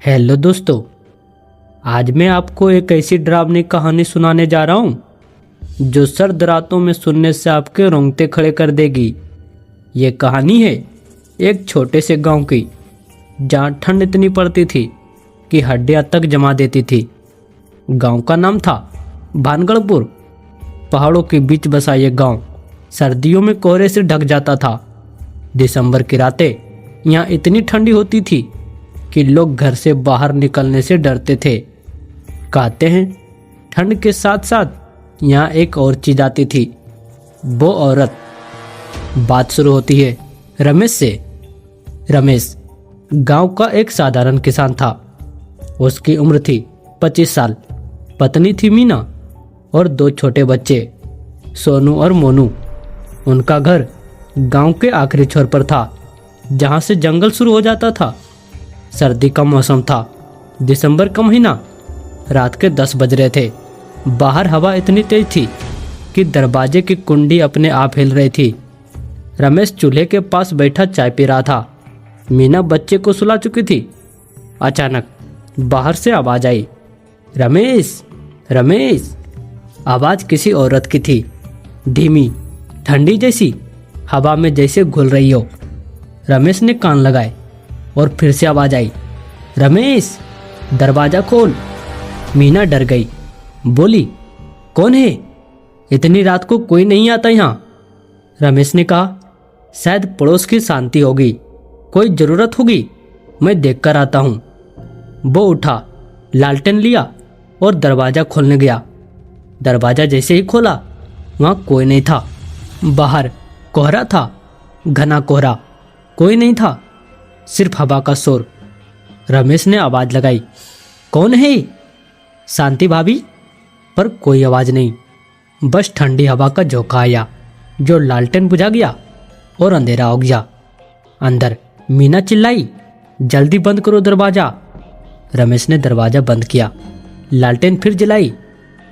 Hello दोस्तों, आज मैं आपको एक ऐसी डरावनी कहानी सुनाने जा रहा हूँ जो सर्द रातों में सुनने से आपके रोंगटे खड़े कर देगी। ये कहानी है एक छोटे से गांव की, जहाँ ठंड इतनी पड़ती थी कि हड्डियाँ तक जमा देती थी। गांव का नाम था भानगढ़पुर। पहाड़ों के बीच बसा ये गांव सर्दियों में कोहरे से ढक जाता था। दिसंबर की रातें यहाँ इतनी ठंडी होती थी कि लोग घर से बाहर निकलने से डरते थे। कहते हैं ठंड के साथ साथ यहाँ एक और चीज आती थी, वो औरत। बात शुरू होती है रमेश से। रमेश गांव का एक साधारण किसान था। उसकी उम्र थी 25 साल। पत्नी थी मीना और 2 छोटे बच्चे, सोनू और मोनू। उनका घर गांव के आखिरी छोर पर था, जहां से जंगल शुरू हो जाता था। सर्दी का मौसम था, दिसंबर का महीना। रात के 10 बज रहे थे। बाहर हवा इतनी तेज थी कि दरवाजे की कुंडी अपने आप हिल रही थी। रमेश चूल्हे के पास बैठा चाय पी रहा था। मीना बच्चे को सुला चुकी थी। अचानक बाहर से आवाज आई, रमेश रमेश। आवाज किसी औरत की थी, धीमी, ठंडी जैसी, हवा में जैसे घुल रही हो। रमेश ने कान लगाए और फिर से आवाज आई, रमेश दरवाजा खोल। मीना डर गई, बोली, कौन है? इतनी रात को कोई नहीं आता यहाँ। रमेश ने कहा, शायद पड़ोस की शांति होगी, कोई जरूरत होगी, मैं देखकर आता हूँ। वो उठा, लालटेन लिया और दरवाजा खोलने गया। दरवाजा जैसे ही खोला, वहाँ कोई नहीं था। बाहर कोहरा था, घना कोहरा। कोई नहीं था, सिर्फ हवा का शोर। रमेश ने आवाज लगाई, कौन है? शांति भाभी। पर कोई आवाज नहीं, बस ठंडी हवा का झोंका आया जो लालटेन बुझा गया और अंधेरा हो गया। अंदर मीना चिल्लाई, जल्दी बंद करो दरवाजा। रमेश ने दरवाजा बंद किया, लालटेन फिर जलाई।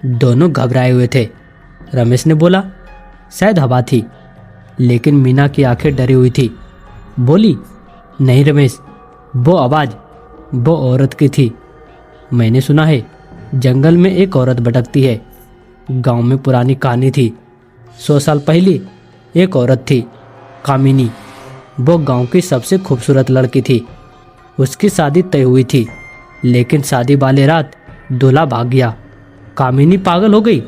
दोनों घबराए हुए थे। रमेश ने बोला, शायद हवा थी। लेकिन मीना की आंखें डरी हुई थी। बोली, नहीं रमेश, वो आवाज वो औरत की थी। मैंने सुना है जंगल में एक औरत भटकती है। गांव में पुरानी कहानी थी। 100 साल पहले एक औरत थी, कामिनी। वो गांव की सबसे खूबसूरत लड़की थी। उसकी शादी तय हुई थी, लेकिन शादी वाले रात दूल्हा भाग गया। कामिनी पागल हो गई।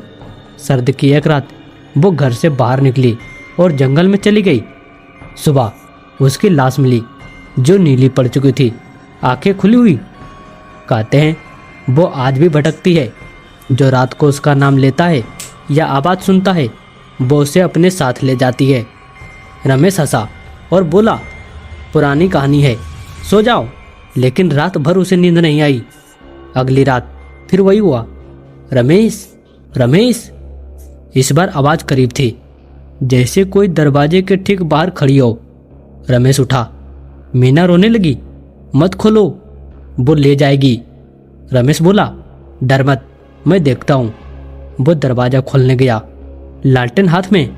सर्द की एक रात वो घर से बाहर निकली और जंगल में चली गई। सुबह उसकी लाश मिली, जो नीली पड़ चुकी थी, आंखें खुली हुई। कहते हैं वो आज भी भटकती है। जो रात को उसका नाम लेता है या आवाज़ सुनता है, वो उसे अपने साथ ले जाती है। रमेश हंसा और बोला, पुरानी कहानी है, सो जाओ। लेकिन रात भर उसे नींद नहीं आई। अगली रात फिर वही हुआ, रमेश रमेश। इस बार आवाज़ करीब थी, जैसे कोई दरवाजे के ठीक बाहर खड़ी हो। रमेश उठा। मीना रोने लगी, मत खोलो, वो ले जाएगी। रमेश बोला, डर मत, मैं देखता हूँ। वो दरवाज़ा खोलने गया, लालटेन हाथ में।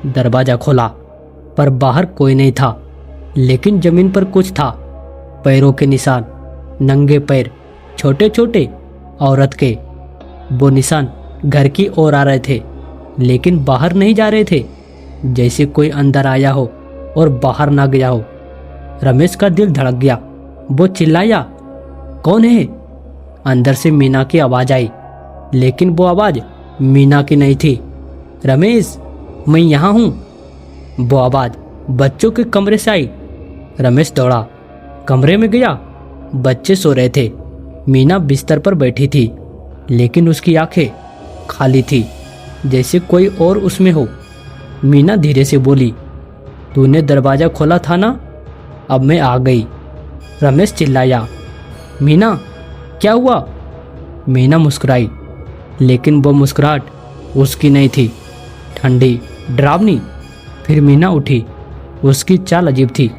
दरवाज़ा खोला, पर बाहर कोई नहीं था। लेकिन जमीन पर कुछ था, पैरों के निशान, नंगे पैर, छोटे छोटे, औरत के। वो निशान घर की ओर आ रहे थे, लेकिन बाहर नहीं जा रहे थे। जैसे कोई अंदर आया हो और बाहर ना गया हो। रमेश का दिल धड़क गया। वो चिल्लाया, कौन है? अंदर से मीना की आवाज आई, लेकिन वो आवाज मीना की नहीं थी। रमेश, मैं यहाँ हूँ। वो आवाज बच्चों के कमरे से आई। रमेश दौड़ा, कमरे में गया। बच्चे सो रहे थे। मीना बिस्तर पर बैठी थी, लेकिन उसकी आंखें खाली थी, जैसे कोई और उसमें हो। मीना धीरे से बोली, तूने दरवाजा खोला था ना? अब मैं आ गई। रमेश चिल्लाया, मीना क्या हुआ? मीना मुस्कुराई, लेकिन वो मुस्कुराहट उसकी नहीं थी, ठंडी, डरावनी। फिर मीना उठी। उसकी चाल अजीब थी,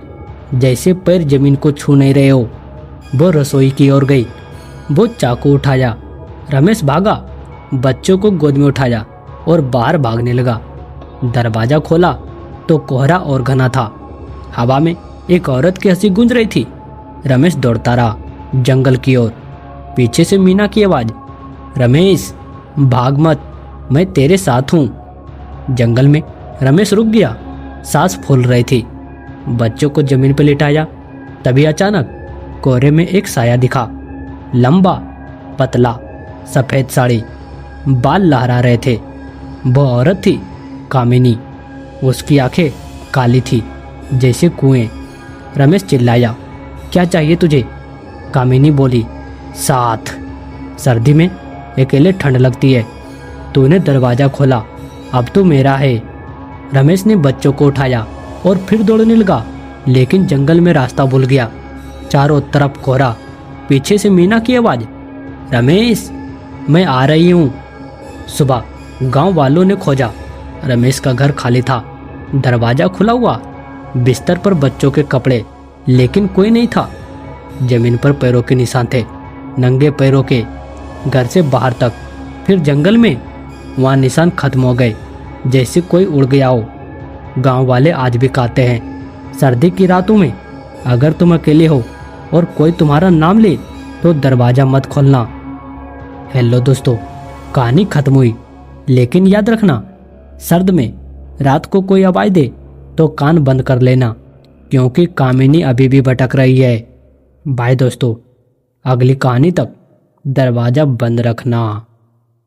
जैसे पैर जमीन को छू नहीं रहे हो। वो रसोई की ओर गई। वो चाकू उठाया। रमेश भागा, बच्चों को गोद में उठाया और बाहर भागने लगा। दरवाजा खोला तो कोहरा और घना था। हवा में एक औरत की हंसी गूंज रही थी। रमेश दौड़ता रहा। जंगल की ओर। पीछे से मीना की आवाज, रमेश भाग मत, मैं तेरे साथ हूँ। जंगल में रमेश रुक गया, सांस फूल रही थी। बच्चों को जमीन पर लिटाया। तभी अचानक कोहरे में एक साया दिखा। लंबा, पतला, सफेद साड़ी, बाल लहरा रहे थे। वो औरत थी कामिनी। उसकी आंखें काली थी जैसे कुएं। रमेश चिल्लाया, क्या चाहिए तुझे? कामिनी बोली, साथ। सर्दी में अकेले ठंड लगती है। तूने दरवाजा खोला, अब तू मेरा है। रमेश ने बच्चों को उठाया और फिर दौड़ने लगा, लेकिन जंगल में रास्ता भूल गया। चारों तरफ कोहरा। पीछे से मीना की आवाज, रमेश मैं आ रही हूँ। सुबह गांव वालों ने खोजा। रमेश का घर खाली था, दरवाजा खुला हुआ, बिस्तर पर बच्चों के कपड़े, लेकिन कोई नहीं था। जमीन पर पैरों के निशान थे, नंगे पैरों के, घर से बाहर तक, फिर जंगल में। वहाँ निशान खत्म हो गए, जैसे कोई उड़ गया हो। गांव वाले आज भी कहते हैं, सर्दी की रातों में अगर तुम अकेले हो और कोई तुम्हारा नाम ले तो दरवाजा मत खोलना। हेलो दोस्तों, कहानी खत्म हुई, लेकिन याद रखना, सर्द में रात को कोई आवाज दे तो कान बंद कर लेना, क्योंकि कामिनी अभी भी भटक रही है। बाय दोस्तों, अगली कहानी तक दरवाजा बंद रखना।